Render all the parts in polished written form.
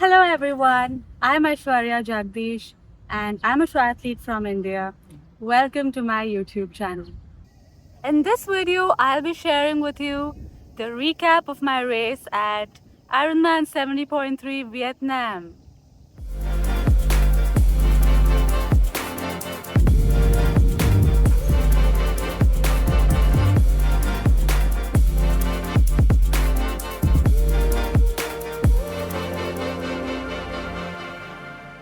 Hello everyone, I'm Aishwarya Jagdish and I'm a triathlete from India. Welcome to my YouTube channel. In this video, I'll be sharing with you the recap of my race at Ironman 70.3 Vietnam.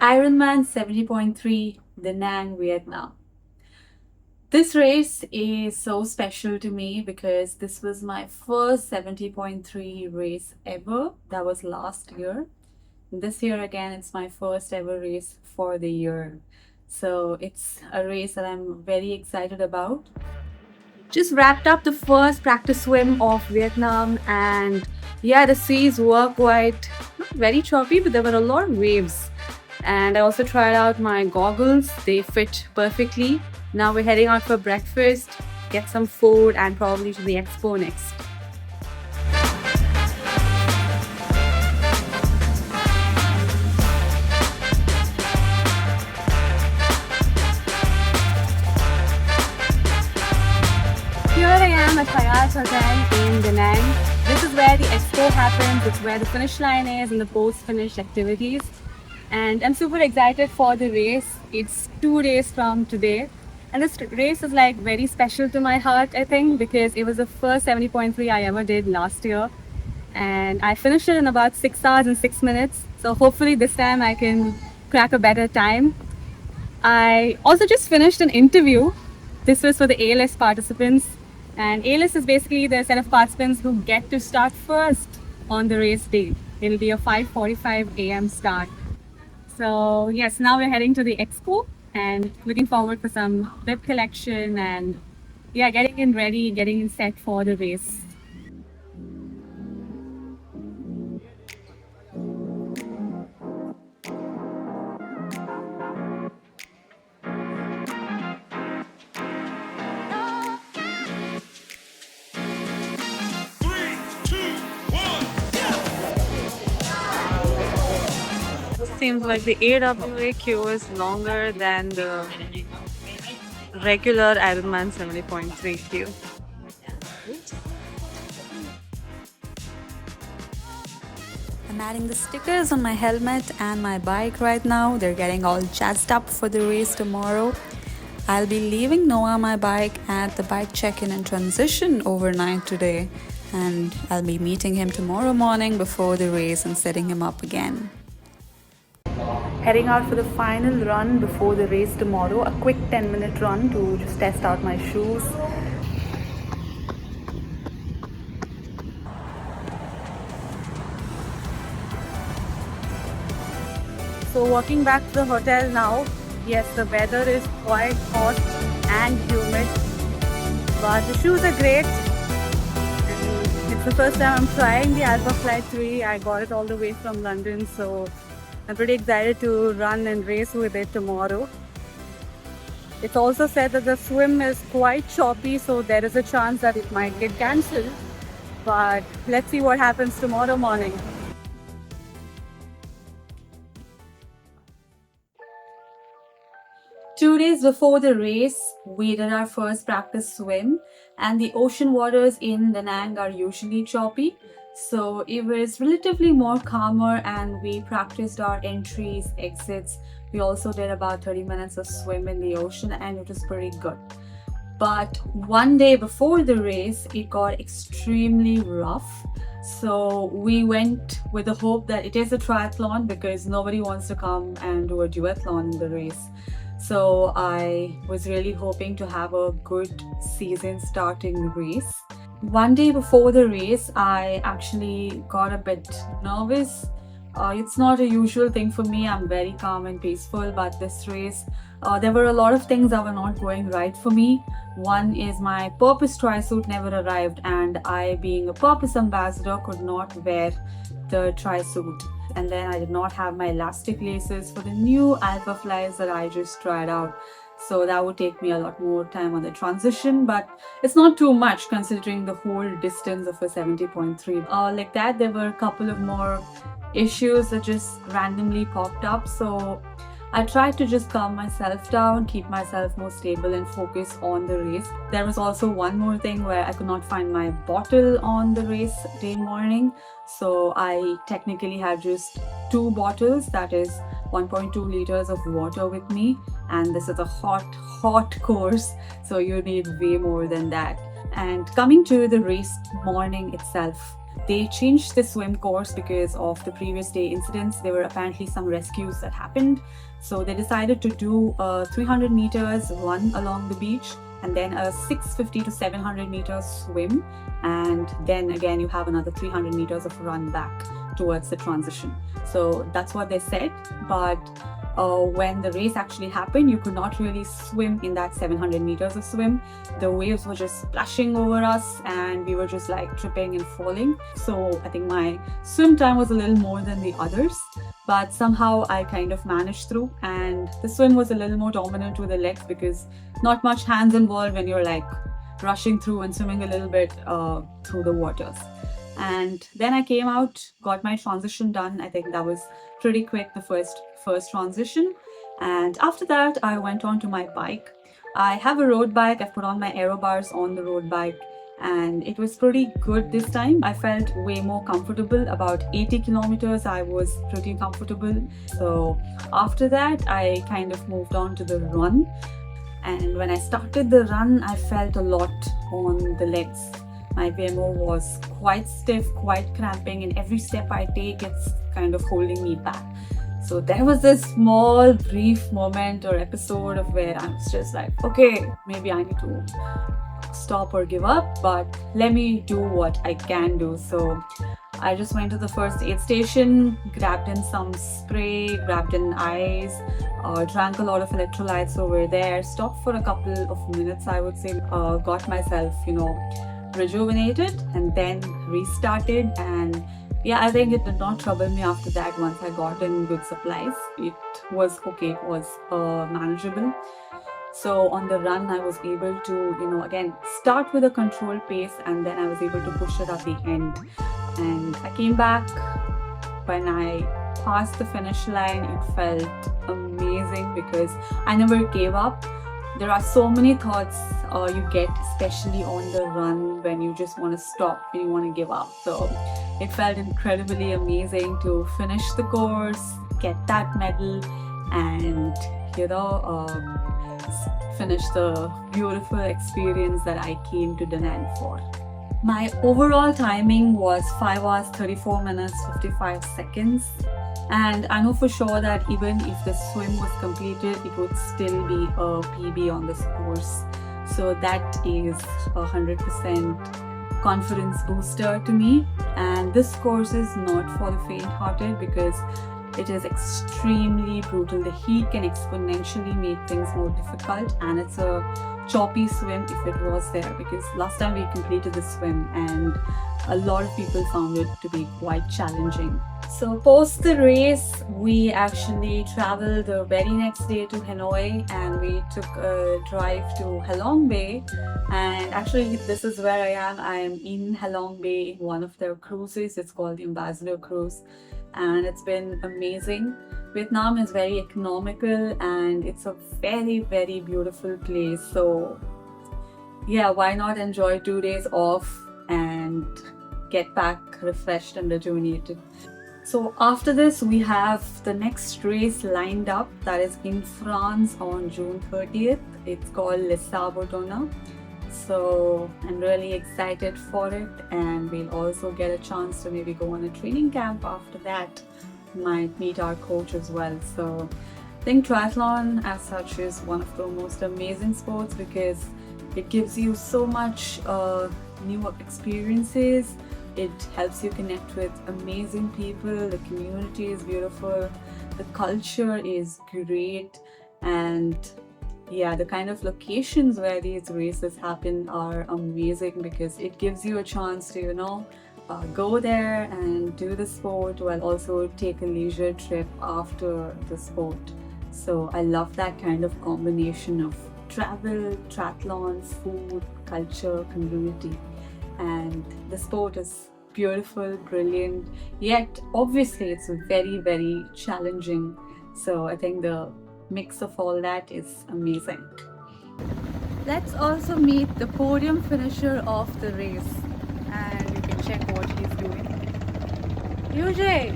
Ironman 70.3 Danang, Vietnam. This race is so special to me because this was my first 70.3 race ever. That was last year. This year again, it's my first ever race for the year. So it's a race that I'm very excited about. Just wrapped up the first practice swim of Vietnam, and yeah, the seas were quite not very choppy, but there were a lot of waves. And I also tried out my goggles, they fit perfectly. Now we're heading out for breakfast, get some food, and probably to the Expo next. Here I am at Hyatt Hotel in Danang. This is where the expo happens, it's where the finish line is and the post-finish activities. And I'm super excited for the race. It's 2 days from today. And this race is like very special to my heart, I think, because it was the first 70.3 I ever did last year. And I finished it in about 6 hours and 6 minutes. So hopefully this time I can crack a better time. I also just finished an interview. This was for the A-list participants. And A-list is basically the set of participants who get to start first on the race day. It'll be a 5:45 a.m. start. So yes, now we're heading to the expo and looking forward for some bib collection and yeah, getting in ready, getting in set for the race. Three, two, one, Seems like the AWA queue is longer than the regular Ironman 70.3 queue. I'm adding the stickers on my helmet and my bike right now. They're getting all jazzed up for the race tomorrow. I'll be leaving Noah my bike at the bike check-in and transition overnight today, and I'll be meeting him tomorrow morning before the race and setting him up again. Heading out for the final run before the race tomorrow, a quick 10-minute run to just test out my shoes. So walking back to the hotel now, yes, the weather is quite hot and humid, but the shoes are great. And it's the first time I'm trying the Alpha Flight 3. I got it all the way from London, so I'm pretty excited to run and race with it tomorrow. It's also said that the swim is quite choppy, so there is a chance that it might get cancelled. But let's see what happens tomorrow morning. 2 days before the race, we did our first practice swim, and the ocean waters in Danang are usually choppy. So it was relatively more calmer, and we practiced our entries, exits. We also did about 30 minutes of swim in the ocean, and it was pretty good. But one day before the race, it got extremely rough. So we went with the hope that it is a triathlon because nobody wants to come and do a duathlon in the race. So I was really hoping to have a good season starting race. One day before the race, I actually got a bit nervous. It's not a usual thing for me. I'm very calm and peaceful, but this race, there were a lot of things that were not going right for me. One is my purpose tri-suit never arrived, and I, being a purpose ambassador, could not wear the tri-suit. And then I did not have my elastic laces for the new Alpha Flies that I just tried out. So that would take me a lot more time on the transition, but it's not too much considering the whole distance of a 70.3. Like that, there were a couple of more issues that just randomly popped up. So I tried to just calm myself down, keep myself more stable, and focus on the race. There was also one more thing where I could not find my bottle on the race day morning. So I technically had just two bottles, that is 1.2 liters of water with me. And this is a hot course. So you need way more than that. And coming to the race morning itself, they changed the swim course because of the previous day incidents. There were apparently some rescues that happened. So they decided to do a 300 meters run along the beach and then a 650 to 700 meters swim. And then again, you have another 300 meters of run back towards the transition. So that's what they said. But when the race actually happened, you could not really swim in that 700 meters of swim. The waves were just splashing over us and we were just like tripping and falling. So I think my swim time was a little more than the others, but somehow I kind of managed through. And the swim was a little more dominant with the legs because not much hands involved when you're like rushing through and swimming a little bit through the waters. And then I came out, got my transition done. I think that was pretty quick, the first transition. And after that, I went on to my bike. I have a road bike. I've put on my aero bars on the road bike, and it was pretty good this time. I felt way more comfortable. About 80 kilometers, I was pretty comfortable. So after that, I kind of moved on to the run. And when I started the run, I felt a lot on the legs. My VMO was quite stiff, quite cramping, and every step I take, it's kind of holding me back. So there was this small, brief moment or episode of where I was just like, okay, maybe I need to stop or give up, but let me do what I can do. So I just went to the first aid station, grabbed in some spray, grabbed in ice, drank a lot of electrolytes over there, stopped for a couple of minutes, I would say, got myself, rejuvenated, and then restarted. And yeah, I think it did not trouble me after that. Once I got in good supplies, it was okay, it was manageable. So on the run, I was able to, again, start with a controlled pace, and then I was able to push it at the end. And I came back. When I passed the finish line, it felt amazing because I never gave up. There are so many thoughts you get, especially on the run, when you just want to stop and you want to give up. So it felt incredibly amazing to finish the course, get that medal, and finish the beautiful experience that I came to Danang for. My overall timing was 5 hours 34 minutes 55 seconds. And I know for sure that even if the swim was completed, it would still be a PB on this course. So that is 100% confidence booster to me. And this course is not for the faint-hearted because it is extremely brutal. The heat can exponentially make things more difficult, and it's a choppy swim if it was there, because last time we completed the swim and a lot of people found it to be quite challenging. So post the race, we actually traveled the very next day to Hanoi, and we took a drive to Halong Bay. And actually, this is where I am. I am in Halong Bay, one of their cruises. It's called the Ambassador Cruise, and it's been amazing. Vietnam is very economical and it's a very, very beautiful place. So yeah, why not enjoy 2 days off and get back refreshed and rejuvenated. So after this, we have the next race lined up, that is in France on June 30th. It's called Les Sables. So I'm really excited for it, and we'll also get a chance to maybe go on a training camp after that. Might meet our coach as well. So I think triathlon as such is one of the most amazing sports because it gives you so much new experiences. It helps you connect with amazing people. The community is beautiful. The culture is great. And yeah, the kind of locations where these races happen are amazing because it gives you a chance to, go there and do the sport while also take a leisure trip after the sport. So I love that kind of combination of travel, triathlon, food, culture, community. And the sport is beautiful, brilliant, yet obviously it's very, very challenging. So I think the mix of all that is amazing. Let's also meet the podium finisher of the race, and you can check what he's doing. UJ,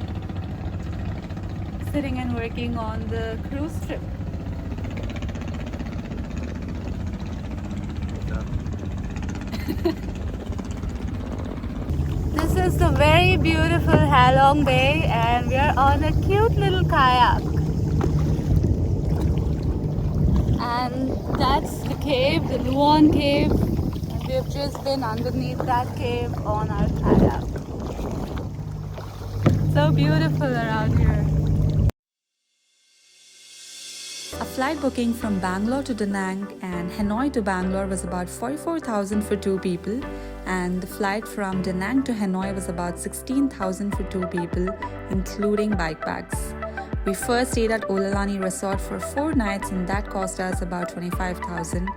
sitting and working on the cruise trip. This is the very beautiful Halong Bay, and we are on a cute little kayak. And that's the cave, the Luan cave, and we've just been underneath that cave on our kayak. So beautiful around here. A flight booking from Bangalore to Danang and Hanoi to Bangalore was about 44,000 for two people, and the flight from Danang to Hanoi was about 16,000 for two people, including bike packs. We first stayed at Olalani Resort for 4 nights, and that cost us about 25,000.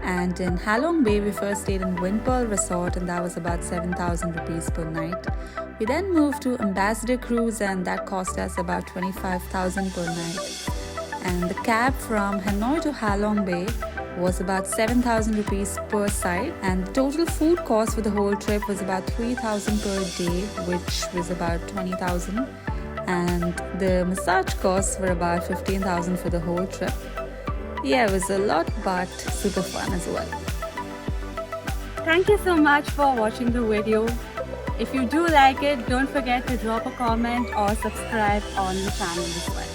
And in Halong Bay, we first stayed in Windpearl Resort, and that was about 7,000 rupees per night. We then moved to Ambassador Cruise, and that cost us about 25,000 per night. And the cab from Hanoi to Halong Bay was about 7,000 rupees per side, and the total food cost for the whole trip was about 3,000 per day, which was about 20,000. And the massage costs were about 15,000 for the whole trip. Yeah, it was a lot, but super fun as well. Thank you so much for watching the video. If you do like it, don't forget to drop a comment or subscribe on the channel as well.